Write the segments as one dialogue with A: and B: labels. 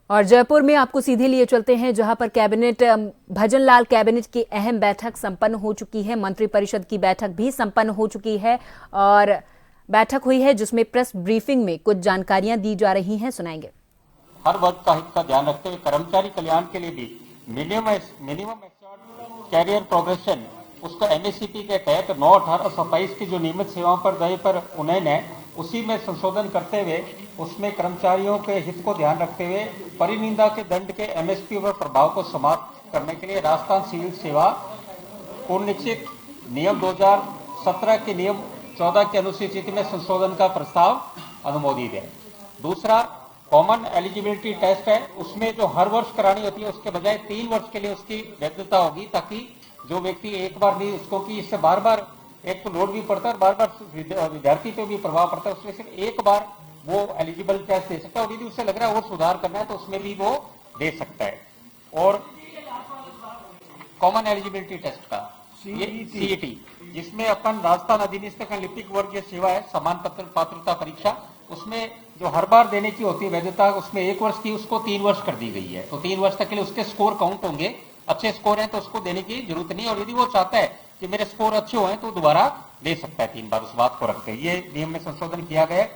A: और जयपुर में आपको सीधे लिए चलते हैं, जहां पर कैबिनेट भजनलाल कैबिनेट की अहम बैठक संपन्न हो चुकी है। मंत्रिपरिषद की बैठक भी संपन्न हो चुकी है और बैठक हुई है जिसमें प्रेस ब्रीफिंग में कुछ जानकारियां दी जा रही हैं, सुनाएंगे।
B: हर वर्ग का हित का ध्यान रखते हुए कर्मचारी कल्याण के लिए भी मिनिमम एश्योर्ड कैरियर प्रोग्रेशन उसका एमएससीपी के तहत 9/18/27 की जो नियमित सेवाओं पर दे पर उन्नयन है, उसी में संशोधन करते हुए उसमें कर्मचारियों के हित को ध्यान रखते हुए परिनिंदा के दंड के एमएसपी पर प्रभाव को समाप्त करने के लिए राजस्थान सिविल सेवा पुनरीक्षित नियम 2017 के नियम 14 की अनुसूची में संशोधन का प्रस्ताव अनुमोदित है। दूसरा कॉमन एलिजिबिलिटी टेस्ट है, उसमें जो हर वर्ष करानी होती है उसके बजाय 3 वर्ष के लिए उसकी वैधता होगी, ताकि जो व्यक्ति एक बार नहीं उसको कि इससे बार बार एक तो लोड भी पड़ता है और बार बार विद्यार्थी पे भी प्रभाव पड़ता है, उसमें सिर्फ एक बार वो एलिजिबल टेस्ट दे सकता है और यदि उससे लग रहा है और सुधार करना है तो उसमें भी वो दे सकता है। और कॉमन एलिजिबिलिटी टेस्ट का सीईटी जिसमें अपन राजस्थान अधिनियम का लिपिक वर्गीय सेवा है समान पात्रता परीक्षा, उसमें जो हर बार देने की होती है वैधता उसमें 1 वर्ष की उसको 3 वर्ष कर दी गई है, तो 3 वर्ष तक के लिए उसके स्कोर काउंट होंगे। अच्छे स्कोर हैं तो उसको देने की जरूरत नहीं, और यदि वो चाहता है कि मेरे स्कोर अच्छे हुए तो दोबारा दे सकता है 3 बार, उस बात को रखते हैं। ये नियम में संशोधन किया गया,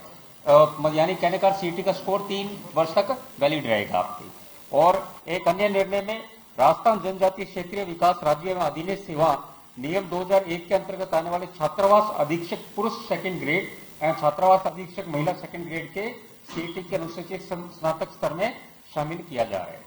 B: यानी कहने का सीईटी का स्कोर 3 वर्ष तक वैलिड रहेगा आपकी। और एक अन्य निर्णय में राजस्थान जनजातीय क्षेत्रीय विकास राज्य में अधिनियम सेवा नियम 2001 के अंतर्गत आने वाले छात्रावास अधीक्षक पुरुष सेकंड ग्रेड एवं छात्रावास अधीक्षक महिला सेकंड ग्रेड के सीईटी के अनुसूचित स्नातक स्तर में शामिल किया जा रहा है।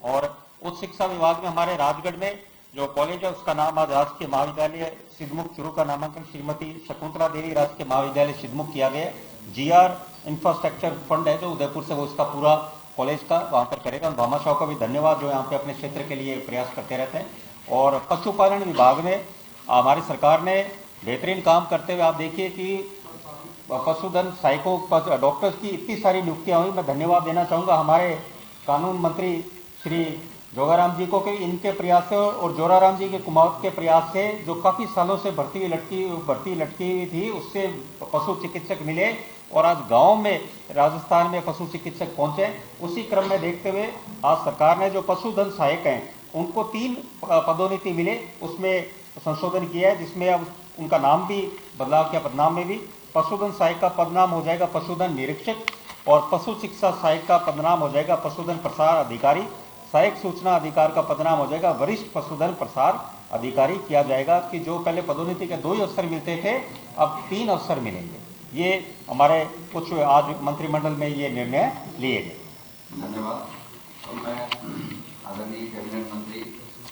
B: और उच्च शिक्षा विभाग में हमारे राजगढ़ में जो कॉलेज है उसका नाम आज राजकीय महाविद्यालय सिद्धमुख चूरू का नामांकन श्रीमती शकुंतला देवी राजकीय महाविद्यालय सिद्धमुख किया गया। जीआर इंफ्रास्ट्रक्चर फंड है जो उदयपुर से वो इसका पूरा कॉलेज का वहां पर करेगा। भामाशाह का भी धन्यवाद जो यहाँ पे अपने क्षेत्र के लिए प्रयास करते रहते हैं। और पशुपालन विभाग में हमारी सरकार ने बेहतरीन काम करते हुए आप देखिए कि पशुधन सहायकों डॉक्टर्स की इतनी सारी नियुक्तियां हुई। मैं धन्यवाद देना चाहूंगा हमारे कानून मंत्री श्री जोगाराम जी को कि इनके प्रयास से और जोराराम जी के कुमावत के प्रयास से जो काफी सालों से भर्ती लटकी हुई थी उससे पशु चिकित्सक मिले और आज गांव में राजस्थान में पशु चिकित्सक पहुंचे। उसी क्रम में देखते हुए आज सरकार ने जो पशुधन सहायक हैं उनको 3 पदोन्नति मिले, उसमें संशोधन किया है जिसमें अब उनका नाम भी बदलाव किया। पदनाम में भी पशुधन सहायक का पदनाम हो जाएगा पशुधन निरीक्षक और पशु चिकित्सा सहायक का पदनाम हो जाएगा पशुधन प्रसार अधिकारी। सहायक सूचना अधिकार का पदनाम हो जाएगा वरिष्ठ पशुधन प्रसार अधिकारी किया जाएगा कि जो पहले पदोन्नति के 2 ही अवसर मिलते थे अब 3 अवसर मिलेंगे। ये हमारे कुछ आज मंत्रिमंडल में ये निर्णय लिए गए।
C: धन्यवाद। और मैं आदरणीय कैबिनेट मंत्री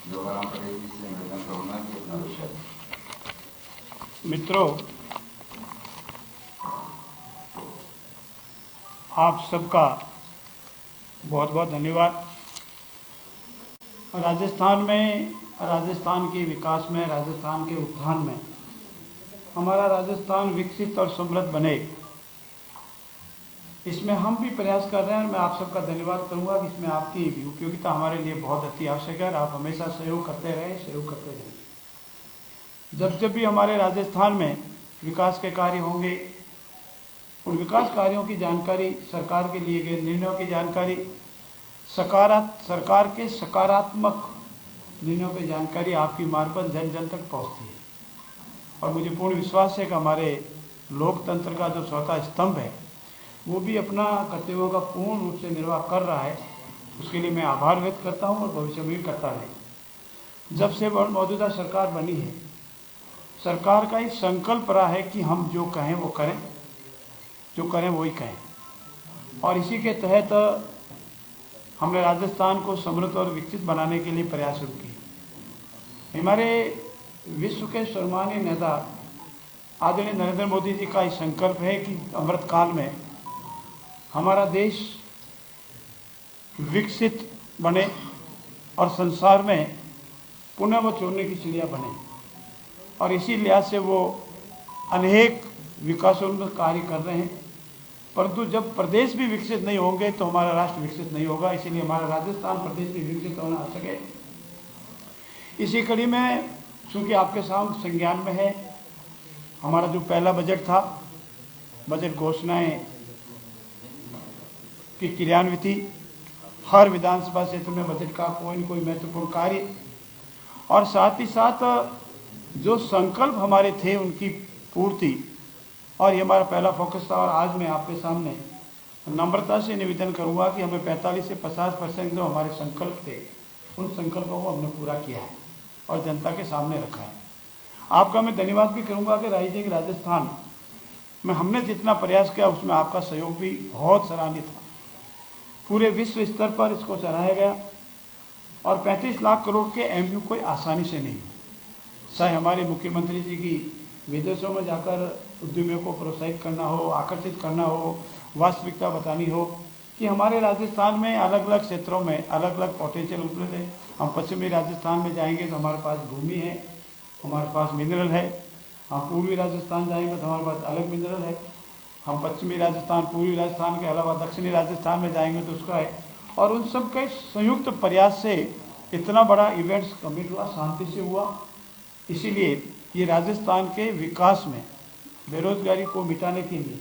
C: जोगाराम पटेल जी से निवेदन करूंगा कि अपना विषय।
D: मित्रों, आप सबका बहुत बहुत धन्यवाद। राजस्थान के विकास में, राजस्थान के उत्थान में हमारा राजस्थान विकसित और समृद्ध बने, इसमें हम भी प्रयास कर रहे हैं। मैं आप सबका धन्यवाद करूंगा कि इसमें आपकी उपयोगिता हमारे लिए बहुत अति आवश्यक है। आप हमेशा सहयोग करते रहें। जब भी हमारे राजस्थान में विकास के कार्य होंगे, उन विकास कार्यों की जानकारी, सरकार के लिए गए निर्णयों की जानकारी, सरकार के सकारात्मक निर्णयों की जानकारी आपकी मार्फत जन जन तक पहुंचती है। और मुझे पूर्ण विश्वास है कि हमारे लोकतंत्र का जो चौथा स्तंभ है वो भी अपना कर्तव्यों का पूर्ण रूप से निर्वाह कर रहा है। उसके लिए मैं आभार व्यक्त करता हूं और भविष्य में भी करता रहे। जब से मौजूदा सरकार बनी है, सरकार का एक संकल्प रहा है कि हम जो कहें वो करें, जो करें वही कहें। और इसी के तहत हमने राजस्थान को समृद्ध और विकसित बनाने के लिए प्रयास शुरू किए। हमारे विश्व के सर्वमान्य नेता आदरणीय नरेंद्र मोदी जी का ये संकल्प है कि अमृत काल में हमारा देश विकसित बने और संसार में पुनः वो चोरने की चिड़िया बने। और इसी लिहाज से वो अनेक विकासोन्मुख कार्य कर रहे हैं। परंतु जब प्रदेश भी विकसित नहीं होंगे तो हमारा राष्ट्र विकसित नहीं होगा। इसीलिए हमारा राजस्थान प्रदेश भी विकसित होना आवश्यक है। इसी कड़ी में चूँकि आपके सामने संज्ञान में है हमारा जो पहला बजट था, बजट घोषणाएं की क्रियान्विति हर विधानसभा क्षेत्र में बजट का कोई न कोई महत्वपूर्ण कार्य, और साथ ही साथ जो संकल्प हमारे थे उनकी पूर्ति, और ये हमारा पहला फोकस था। और आज मैं आपके सामने नम्रता से निवेदन करूंगा कि हमें 45 से 50% जो हमारे संकल्प थे उन संकल्पों को हमने पूरा किया है और जनता के सामने रखा है। आपका मैं धन्यवाद भी करूंगा कि राजस्थान में हमने जितना प्रयास किया उसमें आपका सहयोग भी बहुत सराहनीय था। पूरे विश्व स्तर पर इसको सराहा गया, और 35 लाख करोड़ के एमयू कोई आसानी से नहीं, चाहे हमारे मुख्यमंत्री जी की विदेशों में जाकर उद्यमियों को प्रोत्साहित करना हो, आकर्षित करना हो, वास्तविकता बतानी हो कि हमारे राजस्थान में अलग अलग क्षेत्रों में अलग अलग पोटेंशियल उपलब्ध है। हम पश्चिमी राजस्थान में जाएंगे तो हमारे पास भूमि है, हमारे पास मिनरल है। हम पूर्वी राजस्थान जाएंगे तो हमारे पास अलग मिनरल है। हम पश्चिमी राजस्थान, पूर्वी राजस्थान के अलावा दक्षिणी राजस्थान में जाएंगे तो उसका है। और उन सब के संयुक्त प्रयास से इतना बड़ा इवेंट्स कमिट हुआ, शांति से हुआ। इसीलिए ये राजस्थान के विकास में, बेरोजगारी को मिटाने के लिए,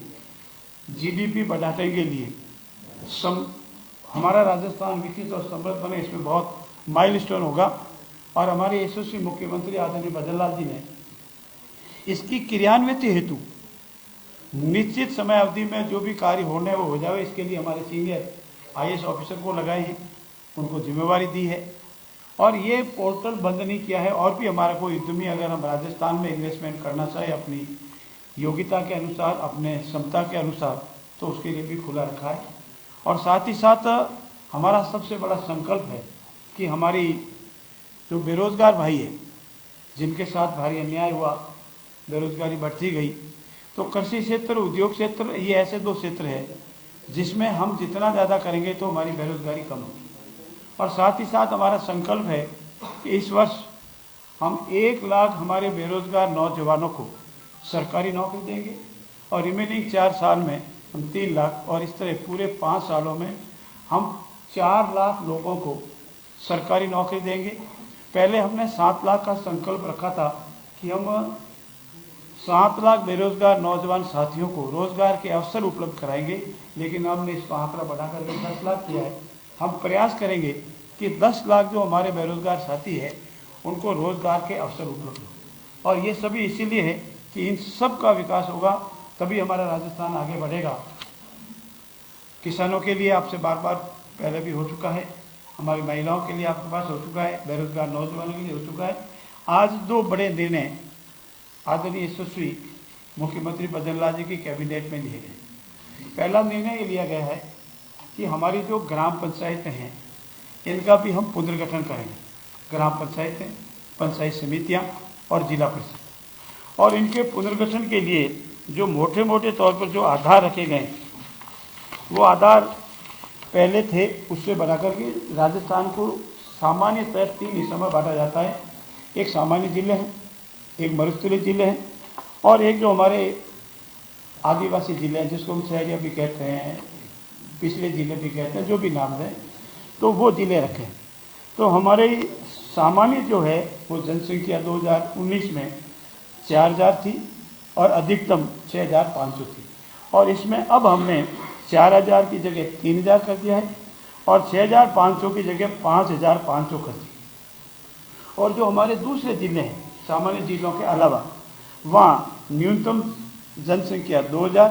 D: जीडीपी बढ़ाने के लिए, हमारा राजस्थान विकसित और समृद्ध बने, इसमें बहुत माइलस्टोन होगा। और हमारे यशस्वी मुख्यमंत्री आदरणीय भजन लाल जी ने इसकी क्रियान्वित हेतु निश्चित समय अवधि में जो भी कार्य होने वो हो जाए, इसके लिए हमारे सीनियर आईएएस ऑफिसर को लगाए हैं, उनको जिम्मेवारी दी है। और ये पोर्टल बंद नहीं किया है। और भी हमारा कोई उद्यमी अगर हम राजस्थान में इन्वेस्टमेंट करना चाहे अपनी योग्यता के अनुसार, अपने क्षमता के अनुसार, तो उसके लिए भी खुला रखा है। और साथ ही साथ हमारा सबसे बड़ा संकल्प है कि हमारी जो बेरोजगार भाई है, जिनके साथ भारी अन्याय हुआ, बेरोजगारी बढ़ती गई, तो कृषि क्षेत्र, उद्योग क्षेत्र, ये ऐसे दो क्षेत्र है जिसमें हम जितना ज़्यादा करेंगे तो हमारी बेरोजगारी कम होगी। और साथ ही साथ हमारा संकल्प है कि इस वर्ष हम 1 लाख हमारे बेरोजगार नौजवानों को सरकारी नौकरी देंगे, और रिमेनिंग 4 साल में हम 3 लाख, और इस तरह पूरे 5 सालों में हम 4 लाख लोगों को सरकारी नौकरी देंगे। पहले हमने 7 लाख का संकल्प रखा था कि हम 7 लाख बेरोजगार नौजवान साथियों को रोजगार के अवसर उपलब्ध कराएंगे, लेकिन हमने इसका आंकड़ा बढ़ाकर 10 लाख किया है। हम प्रयास करेंगे कि 10 लाख जो हमारे बेरोजगार साथी है उनको रोजगार के अवसर उपलब्ध हो। और ये सभी इसीलिए है कि इन सब का विकास होगा, तभी हमारा राजस्थान आगे बढ़ेगा। किसानों के लिए आपसे बार बार पहले भी हो चुका है, हमारी महिलाओं के लिए आपके पास हो चुका है, बेरोजगार नौजवानों के लिए हो चुका है। आज 2 बड़े निर्णय आदरणीय यशस्वी मुख्यमंत्री भजन लाल जी की कैबिनेट में लिए गए। पहला निर्णय ये लिया गया है कि हमारी जो ग्राम पंचायतें हैं इनका भी हम पुनर्गठन करेंगे। ग्राम पंचायतें, पंचायत समितियां और जिला परिषद, और इनके पुनर्गठन के लिए जो मोटे मोटे तौर पर जो आधार रखे गए, वो आधार पहले थे उससे बढ़ाकर के राजस्थान को सामान्यतः 3 हिस्सों में बांटा जाता है। एक सामान्य जिले हैं, एक मरुस्थलीय जिले हैं, और एक जो हमारे आदिवासी जिले हैं जिसको हम शहरिया भी कहते हैं, पिछले जिले भी कहते हैं, जो भी नाम है, तो वो जिले रखे। तो हमारे सामान्य जो है वो जनसंख्या 2019 में 4000 थी और अधिकतम 6500 थी, और इसमें अब हमने 4000 की जगह 3000 कर दिया है और 6500 की जगह 5500 कर दिया। और जो हमारे दूसरे जिले हैं सामान्य जिलों के अलावा, वहाँ न्यूनतम जनसंख्या 2000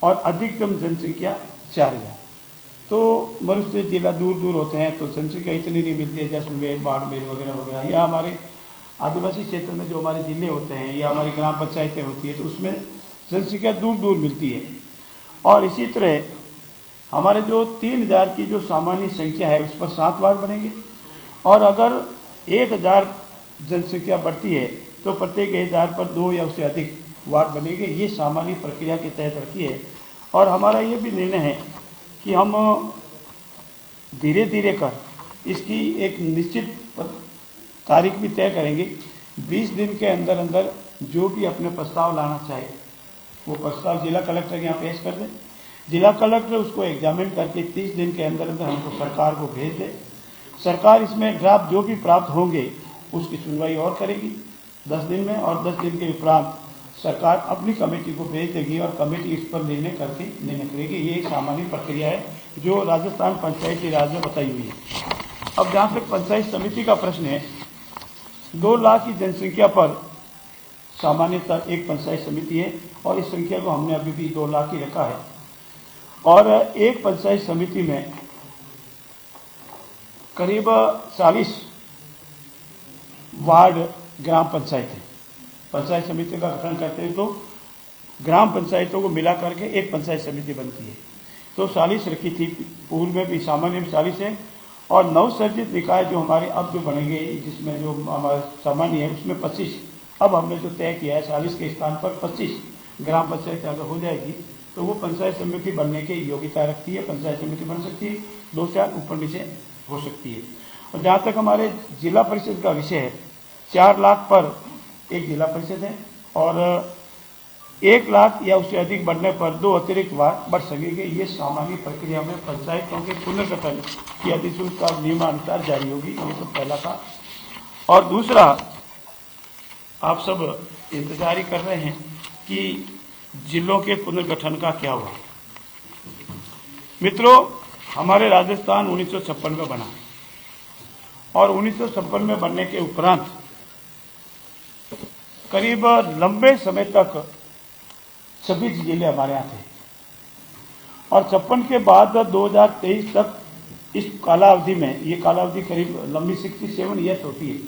D: और अधिकतम जनसंख्या 4000। तो मरुस्थलीय जिला दूर दूर होते हैं तो जनसंख्या इतनी नहीं मिलती है, जैसलमेर, बाड़मेर वगैरह वगैरह, या हमारे आदिवासी क्षेत्र में जो हमारे जिले होते हैं या हमारी ग्राम पंचायतें होती है तो उसमें जनसंख्या दूर दूर मिलती है। और इसी तरह हमारे जो 3000 की जो सामान्य संख्या है उस पर 7 वार्ड बनेंगे, और अगर 1000 जनसंख्या बढ़ती है तो प्रत्येक 1000 पर 2 या उससे अधिक वार्ड बनेंगे। ये सामान्य प्रक्रिया के तहत रखी है। और हमारा ये भी निर्णय है कि हम धीरे धीरे कर इसकी एक निश्चित तारीख भी तय करेंगे। 20 दिन के अंदर अंदर जो भी अपने प्रस्ताव लाना चाहे वो प्रस्ताव जिला कलेक्टर के यहाँ पेश कर दे। जिला कलेक्टर उसको एग्जामिन करके 30 दिन के अंदर अंदर हमको सरकार को भेज दे। सरकार इसमें ड्राफ्ट जो भी प्राप्त होंगे उसकी सुनवाई और करेगी 10 दिन में, और 10 दिन के उपरांत सरकार अपनी कमेटी को भेज देगी और कमेटी इस पर निर्णय करेगी। ये एक सामान्य प्रक्रिया है, जो राजस्थान पंचायती राज में बताई हुई है। अब जहाँ तक पंचायत समिति का प्रश्न है, 2 लाख की जनसंख्या पर सामान्यतः एक पंचायत समिति है और इस संख्या को हमने अभी भी 2 लाख ही रखा है। और एक पंचायत समिति में करीब 40 वार्ड ग्राम पंचायत है। पंचायत समिति का गठन करते हैं तो ग्राम पंचायतों को मिला करके एक पंचायत समिति बनती है। तो 40 रखी थी, पूर्व में भी सामान्य में 40 है। और नवसर्जित निकाय जो हमारे अब जो बनेंगे, जिसमें जो हमारा सामान्य है उसमें 25, अब हमने जो तय किया है 40 के स्थान पर 25 ग्राम पंचायत अगर हो जाएगी तो वो पंचायत समिति बनने की योग्यता रखती है। पंचायत समिति बन सकती है, 2-4 ऊपर नीचे हो सकती है। और जहाँ तक हमारे जिला परिषद का विषय है, 4 लाख पर एक जिला परिषद है और 1 लाख या उससे अधिक बढ़ने पर 2 अतिरिक्त वार्ड बढ़ सकेंगे। ये सामान्य प्रक्रिया में पंचायतों के पुनर्गठन की अधिसूचना नियमानुसार जारी होगी। ये तो पहला था। और दूसरा, आप सब इंतजार ही कर रहे हैं कि जिलों के पुनर्गठन का क्या हुआ। मित्रों, हमारे राजस्थान 1956 में बना और 1956 में बनने के उपरांत करीब लंबे समय तक सभी जिले हमारे यहाँ थे और 56 के बाद 2023 तक इस कालावधि में, ये कालावधि करीब लंबी 67 ईयर्स होती है,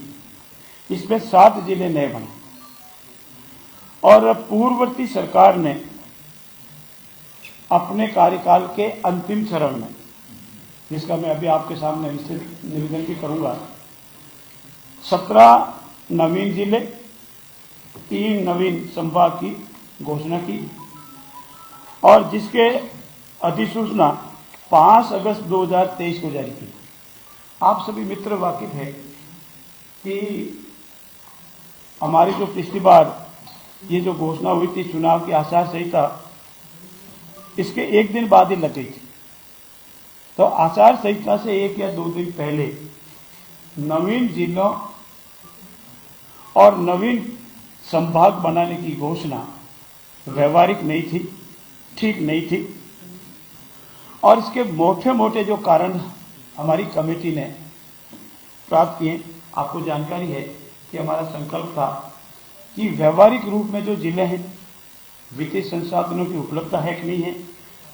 D: इसमें 7 जिले नए बने। और पूर्ववर्ती सरकार ने अपने कार्यकाल के अंतिम चरण में, जिसका मैं अभी आपके सामने निवेदन भी करूंगा, 17 नवीन जिले, 3 नवीन संभाग की घोषणा की और जिसके अधिसूचना 5 अगस्त 2023 को जारी की। आप सभी मित्र वाकिफ है कि हमारी जो पिछली बार ये जो घोषणा हुई थी चुनाव की आचार संहिता, इसके 1 दिन बाद ही लग गई थी। तो आचार संहिता से 1 या 2 दिन पहले नवीन जिलों और नवीन संभाग बनाने की घोषणा व्यवहारिक नहीं थी, ठीक नहीं थी। और इसके मोटे मोटे जो कारण हमारी कमेटी ने प्राप्त किए, आपको जानकारी है कि हमारा संकल्प था कि व्यवहारिक रूप में जो जिले हैं, वित्तीय संसाधनों की उपलब्धता है कि नहीं है,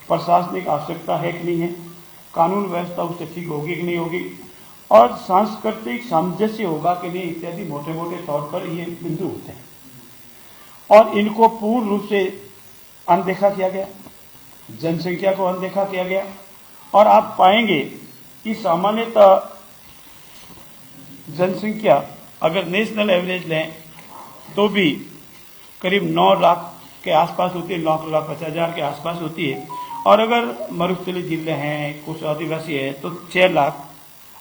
D: प्रशासनिक आवश्यकता है कि नहीं है, कानून व्यवस्था उससे ठीक होगी कि नहीं होगी, और सांस्कृतिक सामंजस्य होगा कि नहीं, इत्यादि मोटे मोटे तौर पर ये बिंदु होते हैं। और इनको पूर्ण रूप से अनदेखा किया गया, जनसंख्या को अनदेखा किया गया। और आप पाएंगे कि सामान्यतः जनसंख्या अगर नेशनल एवरेज लें तो भी करीब 9 लाख के आसपास होती है, 9,50,000 के आसपास होती है। और अगर मरुस्थलीय जिले हैं, कुछ आदिवासी है तो 6 लाख,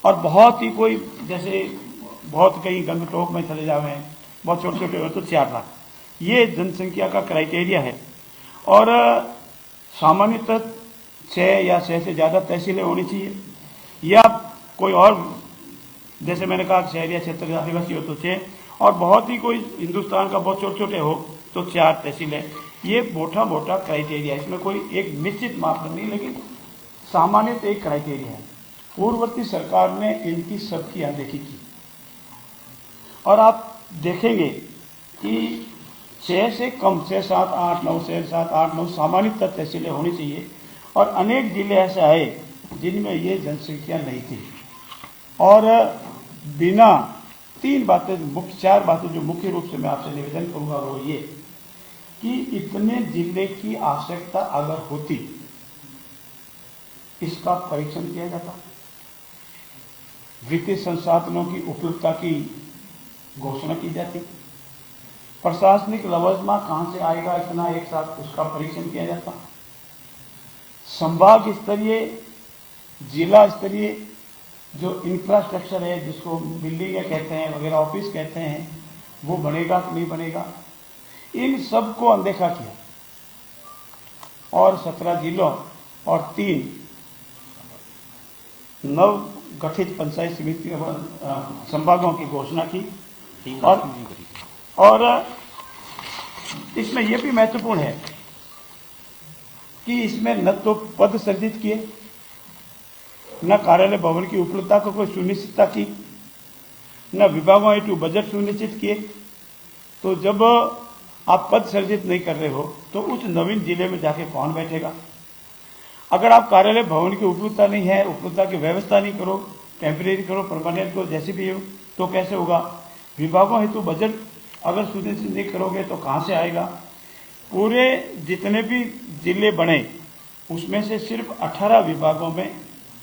D: और बहुत ही कोई जैसे बहुत कहीं गंगटोक में चले जावे, बहुत छोटे छोटे हो तो 4 लाख। ये जनसंख्या का क्राइटेरिया है। और सामान्यतः 6 या 6 से ज़्यादा तहसीलें होनी चाहिए, या कोई और जैसे मैंने कहा शहरी क्षेत्र के आदिवासी हो तो 6, और बहुत ही कोई हिंदुस्तान का बहुत छोटे छोटे हो तो 4 तहसीलें। ये मोटा मोटा क्राइटेरिया, इसमें कोई एक निश्चित मापदंड नहीं, लेकिन सामान्यतः एक क्राइटेरिया है। पूर्ववर्ती सरकार ने इनकी सबकी अनदेखी की। और आप देखेंगे कि 6 से कम, 6, 7, 8, 9, 6, 7, 8, 9 सामान्यतः तहसीलें होनी चाहिए। और अनेक जिले ऐसे आए जिनमें ये जनसंख्या नहीं थी। और बिना 3 बातें, मुख्य 4 बातें जो मुख्य रूप से मैं आपसे निवेदन करूंगा वो ये कि इतने जिले की आवश्यकता अगर होती, इसका परीक्षण किया जाता, वित्तीय संसाधनों की उपलब्धता की घोषणा की जाती, प्रशासनिक लवाजमा कहां से आएगा इतना एक साथ, उसका परीक्षण किया जाता, संभाग स्तरीय, जिला स्तरीय जो इंफ्रास्ट्रक्चर है, जिसको बिल्डिंगें कहते हैं वगैरह, ऑफिस कहते हैं, वो बनेगा कि नहीं बनेगा, इन सब को अनदेखा किया। और 17 जिलों और 3 नव गठित पंचायत समिति संभागों की घोषणा की। और इसमें यह भी महत्वपूर्ण है कि इसमें न तो पद सृजित किए न कार्यालय भवन की उपलब्धता को कोई सुनिश्चितता की, न विभागों हेतु बजट सुनिश्चित किए। तो जब आप पद सृजित नहीं कर रहे हो तो उस नवीन जिले में जाके कौन बैठेगा? अगर आप कार्यालय भवन की उपलब्धता नहीं है, उपलब्धता की व्यवस्था नहीं करो, टेम्परेरी करो, परमानेंट करो, जैसे भी हो, तो कैसे होगा? विभागों हेतु बजट अगर सुनिश्चित नहीं करोगे तो कहां से आएगा? पूरे जितने भी जिले बने उसमें से सिर्फ 18 विभागों में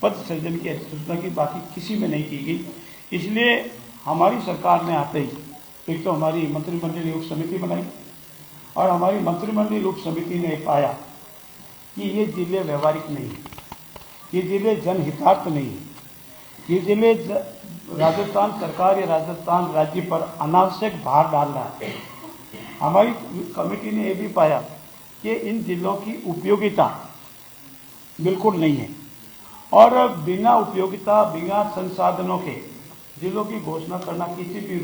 D: पद सृजन की अधिसूचना की, बाकी किसी में नहीं की गई। इसलिए हमारी सरकार ने आते ही एक तो हमारी मंत्रिमंडलीय उप समिति बनाई और हमारी मंत्रिमंडलीय उप समिति ने पाया कि ये जिले व्यवहारिक नहीं है, ये जिले जनहितार्थ नहीं है, ये जिले राजस्थान सरकार या राजस्थान राज्य पर अनावश्यक भार डाल रहा है। हमारी कमेटी ने यह भी पाया कि इन जिलों की उपयोगिता बिल्कुल नहीं है और बिना उपयोगिता, बिना संसाधनों के जिलों की घोषणा करना किसी भी